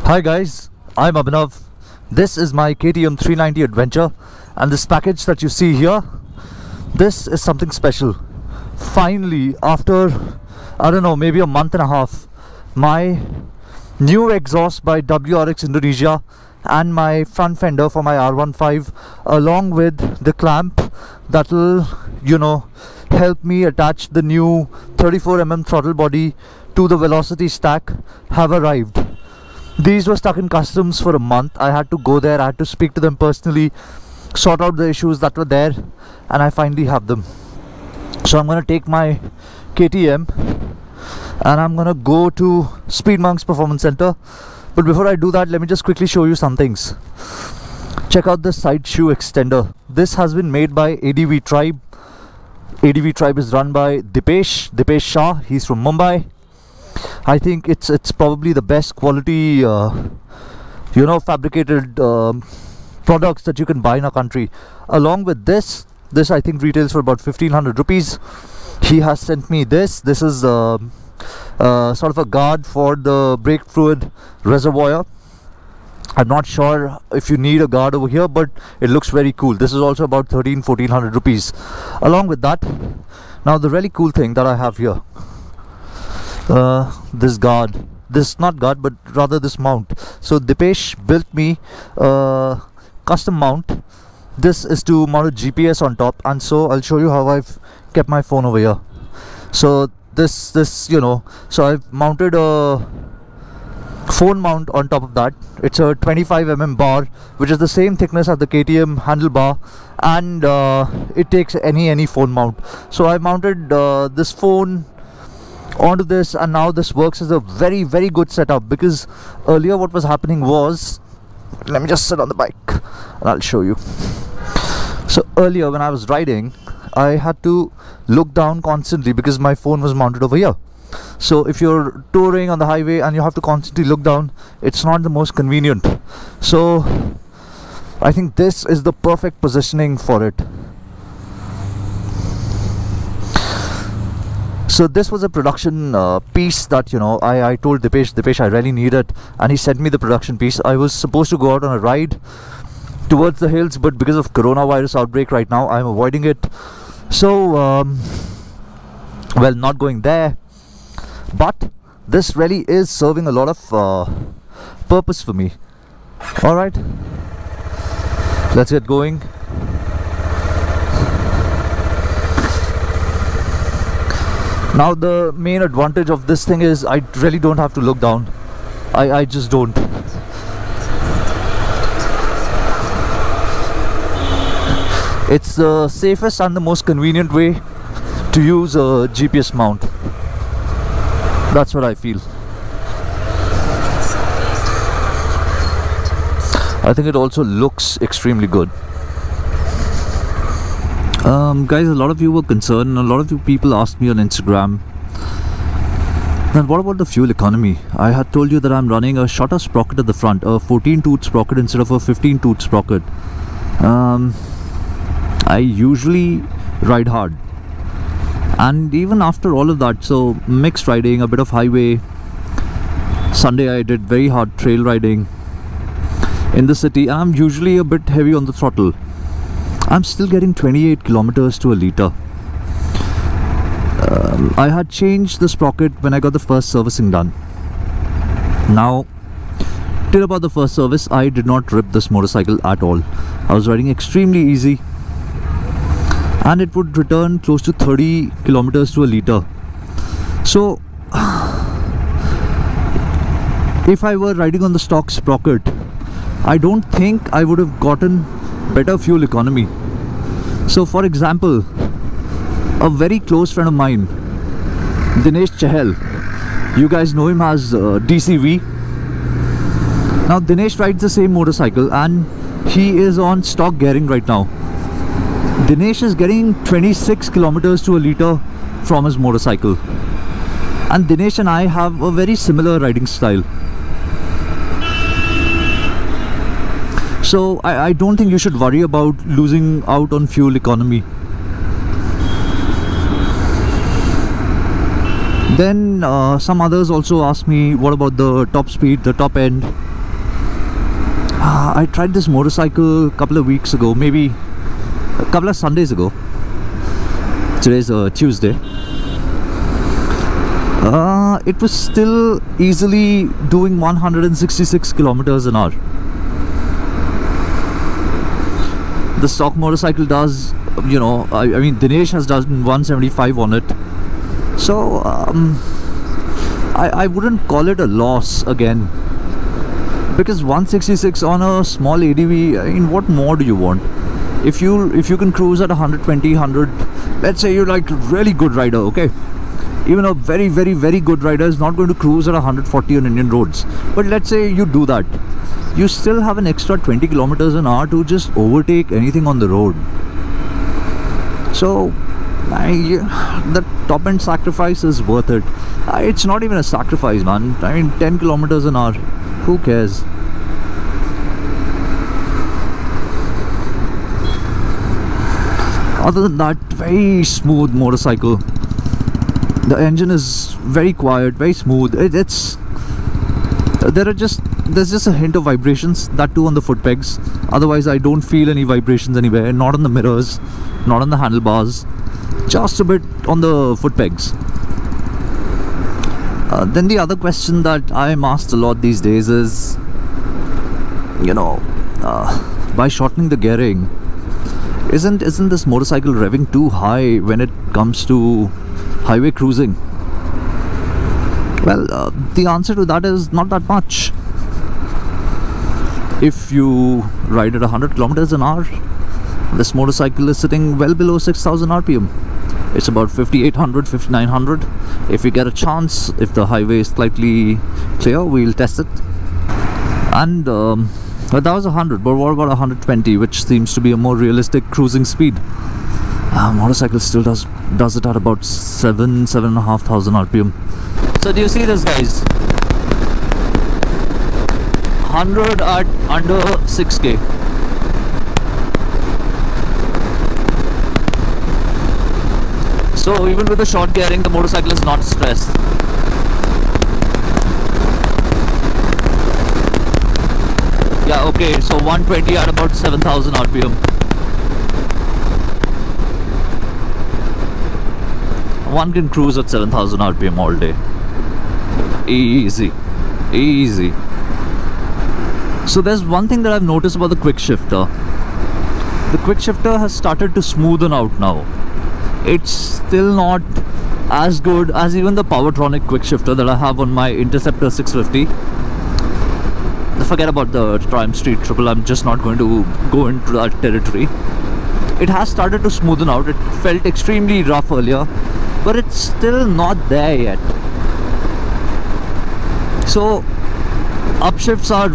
Hi guys, I'm Abhinav. This is my KTM 390 adventure, and this package that you see here, this is something special. Finally, after I don't know, maybe a month and a half, my new exhaust by WRX Indonesia and my front fender for my R15, along with the clamp that will, help me attach the new 34mm throttle body to the velocity stack, have arrived. These were stuck in customs for a month. I had to go there, I had to speak to them personally, sort out the issues that were there, and I finally have them. So I'm going to take my KTM and I'm going to go to Speed Monks Performance Center. But before I do that, let me just quickly show you some things. Check out the side shoe extender. This has been made by ADV Tribe. ADV Tribe is run by Dipesh Shah. He's from Mumbai. I think it's probably the best quality fabricated products that you can buy in our country. Along with this I think retails for about 1500 rupees. He has sent me this is sort of a guard for the brake fluid reservoir. I'm not sure if you need a guard over here, but it looks very cool. This is also about 1400 rupees. Along with that, now the really cool thing that I have here, this mount. So Dipesh built me a custom mount. This is to mount a GPS on top, and so I'll show you how I've kept my phone over here. So so I've mounted a phone mount on top of that. It's a 25mm bar, which is the same thickness as the KTM handlebar, and it takes any phone mount. So I mounted this phone onto this, and now this works as a very good setup, because earlier what was happening was, let me just sit on the bike and I'll show you. So earlier when I was riding, I had to look down constantly because my phone was mounted over here. So if you're touring on the highway and you have to constantly look down, it's not the most convenient. So I think this is the perfect positioning for it. So this was a production piece that I told Dipesh I really need it, and he sent me the production piece. I was supposed to go out on a ride towards the hills, but because of coronavirus outbreak right now, I'm avoiding it. So well, not going there, but this really is serving a lot of purpose for me. Alright, let's get going. Now the main advantage of this thing is I really don't have to look down. I just don't. It's the safest and the most convenient way to use a GPS mount. That's what I feel. I think it also looks extremely good. Guys, a lot of you were concerned, and a lot of you people asked me on Instagram, then what about the fuel economy? I had told you that I'm running a shorter sprocket at the front, a 14-tooth sprocket instead of a 15-tooth sprocket. I usually ride hard, and even after all of that, so mixed riding, a bit of highway. Sunday I did very hard trail riding in the city, and I'm usually a bit heavy on the throttle. I'm still getting 28 kilometers to a litre. I had changed the sprocket when I got the first servicing done. Now, till about the first service, I did not rip this motorcycle at all. I was riding extremely easy, and it would return close to 30 kilometers to a litre. So, if I were riding on the stock sprocket, I don't think I would have gotten better fuel economy. So for example, a very close friend of mine, Dinesh Chahal, you guys know him as DCV. Now Dinesh rides the same motorcycle, and he is on stock gearing right now. Dinesh is getting 26 kilometers to a litre from his motorcycle, and Dinesh and I have a very similar riding style. So I don't think you should worry about losing out on fuel economy. Then some others also asked me, what about the top speed, the top end? I tried this motorcycle a couple of weeks ago, maybe a couple of Sundays ago. Today's Tuesday. It was still easily doing 166 kilometers an hour. The stock motorcycle does, you know, I mean Dinesh has done 175 on it. So I wouldn't call it a loss again, because 166 on a small ADV, I mean, what more do you want? If you can cruise at 120, 100, let's say you're like a really good rider, okay? Even a very, very, very good rider is not going to cruise at 140 on Indian roads. But let's say you do that, you still have an extra 20 kilometers an hour to just overtake anything on the road. So the top end sacrifice is worth it. It's not even a sacrifice, man. I mean, 10 kilometers an hour, who cares? Other than that, very smooth motorcycle. The engine is very quiet, very smooth. There's just a hint of vibrations, that too on the foot pegs. Otherwise I don't feel any vibrations anywhere, not on the mirrors, not on the handlebars, just a bit on the foot pegs. Then the other question that I am asked a lot these days is, you know, by shortening the gearing, isn't this motorcycle revving too high when it comes to highway cruising? Well, the answer to that is not that much. If you ride at 100 kilometers an hour, this motorcycle is sitting well below 6,000 RPM. It's about 5,800, 5,900. If we get a chance, if the highway is slightly clear, we'll test it. And but that was 100, but what about 120, which seems to be a more realistic cruising speed? Motorcycle still does it at about 7,500 RPM. So do you see this, guys? 100 at under 6k. So even with the short gearing, the motorcycle is not stressed. Yeah, okay, so 120 at about 7,000 RPM. One can cruise at 7,000 RPM all day. Easy. Easy. So there's one thing that I've noticed about the quick shifter. The quick shifter has started to smoothen out now. It's still not as good as even the Powertronic quick shifter that I have on my Interceptor 650. Forget about the Triumph Street Triple, I'm just not going to go into that territory. It has started to smoothen out. It felt extremely rough earlier, but it's still not there yet. So upshifts are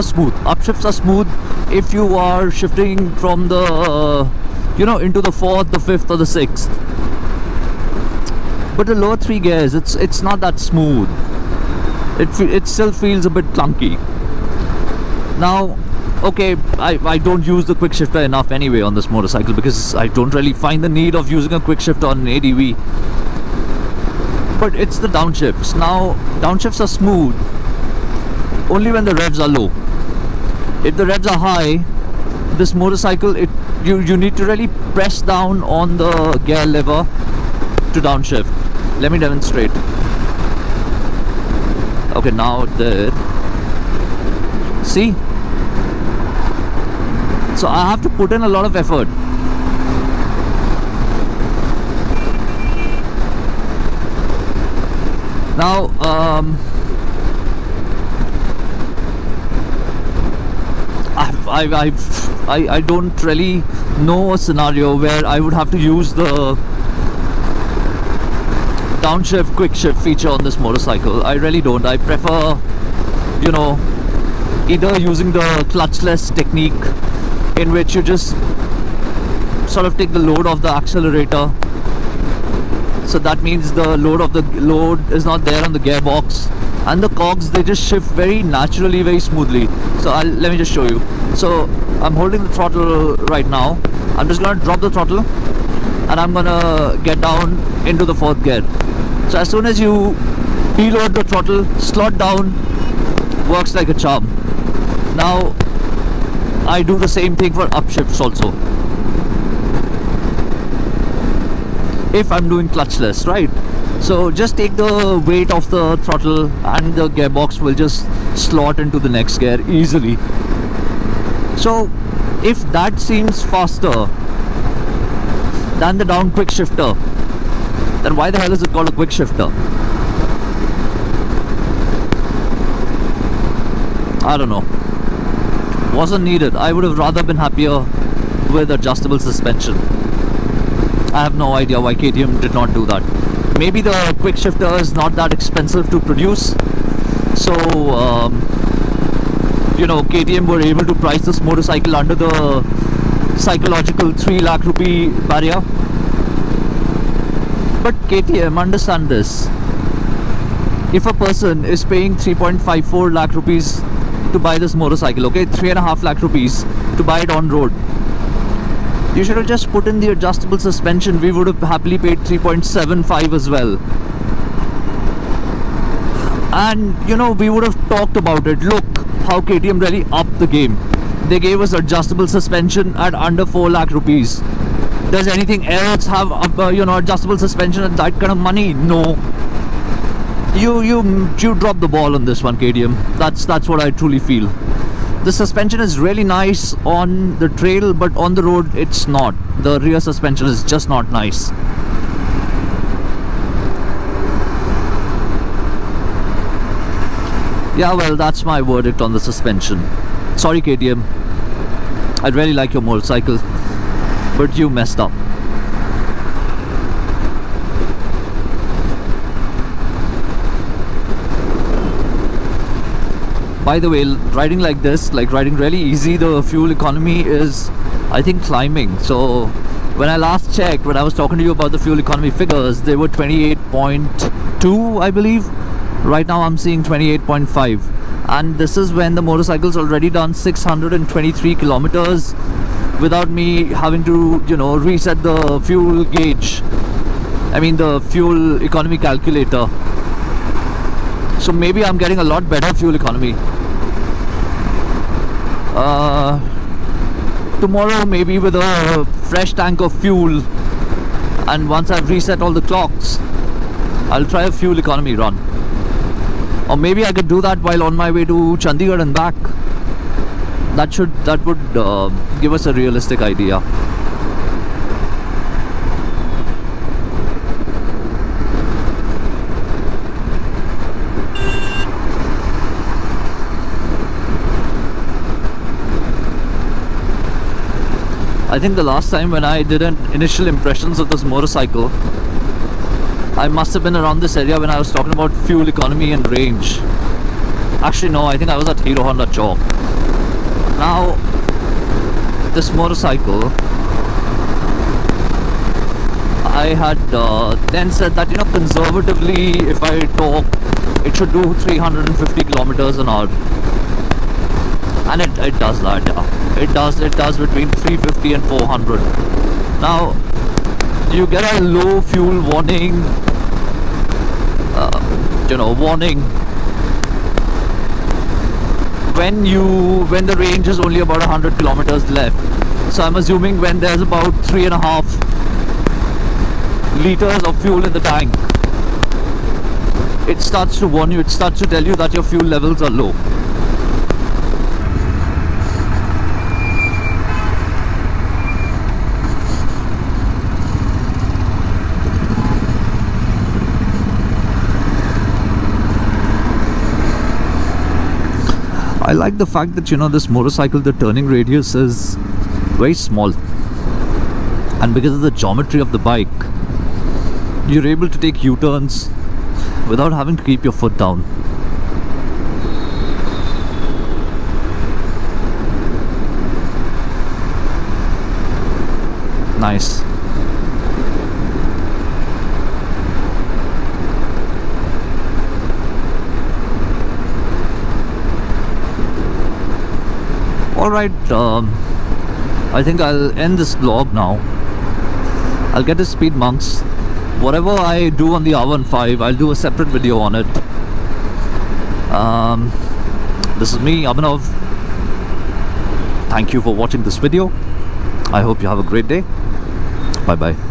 smooth. Upshifts are smooth if you are shifting from the into the 4th, the 5th or the 6th. But the lower 3 gears, it's not that smooth. It still feels a bit clunky. Now, okay, I don't use the quick shifter enough anyway on this motorcycle, because I don't really find the need of using a quick shifter on an ADV. But it's the downshifts. Now, downshifts are smooth only when the revs are low. If the revs are high, this motorcycle, you need to really press down on the gear lever to downshift. Let me demonstrate. Okay, now there. See? So I have to put in a lot of effort. Now, I don't really know a scenario where I would have to use the downshift quick shift feature on this motorcycle. I really don't. I prefer, either using the clutchless technique, in which you just sort of take the load of the accelerator. So that means the load is not there on the gearbox, and the cogs, they just shift very naturally, very smoothly. So let me just show you. So I'm holding the throttle right now. I'm just gonna drop the throttle and I'm gonna get down into the 4th gear. So as soon as you deload the throttle, slot down, works like a charm. Now I do the same thing for upshifts also. If I'm doing clutchless, right? So just take the weight off the throttle and the gearbox will just slot into the next gear easily. So if that seems faster than the down quick shifter, then why the hell is it called a quick shifter? I don't know. Wasn't needed. I would have rather been happier with adjustable suspension. I have no idea why KTM did not do that. Maybe the quick shifter is not that expensive to produce, so you know, KTM were able to price this motorcycle under the psychological 3 lakh rupee barrier. But KTM, understand this: if a person is paying 3.54 lakh rupees to buy this motorcycle, okay, 3.5 lakh rupees to buy it on road, you should have just put in the adjustable suspension. We would have happily paid 3.75 as well. And you know, we would have talked about it. Look how KTM really upped the game. They gave us adjustable suspension at under 4 lakh rupees. Does anything else have you know, adjustable suspension at that kind of money? No. You dropped the ball on this one, KTM. That's what I truly feel. The suspension is really nice on the trail, but on the road it's not. The rear suspension is just not nice. Yeah, well, that's my verdict on the suspension. Sorry, KTM. I really like your motorcycle, but you messed up. By the way, riding like this, like riding really easy, the fuel economy is, I think, climbing. So when I last checked, when I was talking to you about the fuel economy figures, they were 28.2, I believe. Right now I'm seeing 28.5, and this is when the motorcycle's already done 623 kilometers without me having to, you know, reset the fuel gauge. I mean the fuel economy calculator. So maybe I'm getting a lot better fuel economy. Tomorrow, maybe with a fresh tank of fuel, and once I've reset all the clocks, I'll try a fuel economy run. Or maybe I could do that while on my way to Chandigarh and back. That would give us a realistic idea. I think the last time when I did an initial impressions of this motorcycle, I must have been around this area when I was talking about fuel economy and range. Actually no, I think I was at Hero Honda Chowk. Now, this motorcycle, I had then said that, you know, conservatively, if I talk, it should do 350 kilometers an hour. And it does that, yeah. It does between 350 and 400. Now, you get a low fuel warning, you know, warning when the range is only about 100 kilometers left. So I'm assuming when there's about 3.5 liters of fuel in the tank, it starts to warn you, it starts to tell you that your fuel levels are low. I like the fact that, you know, this motorcycle, the turning radius is very small, and because of the geometry of the bike, you're able to take U-turns without having to keep your foot down. Nice. Alright, I think I'll end this vlog now. I'll get the speed monks. Whatever I do on the R15, I'll do a separate video on it. This is me, Abhinav. Thank you for watching this video. I hope you have a great day. Bye bye.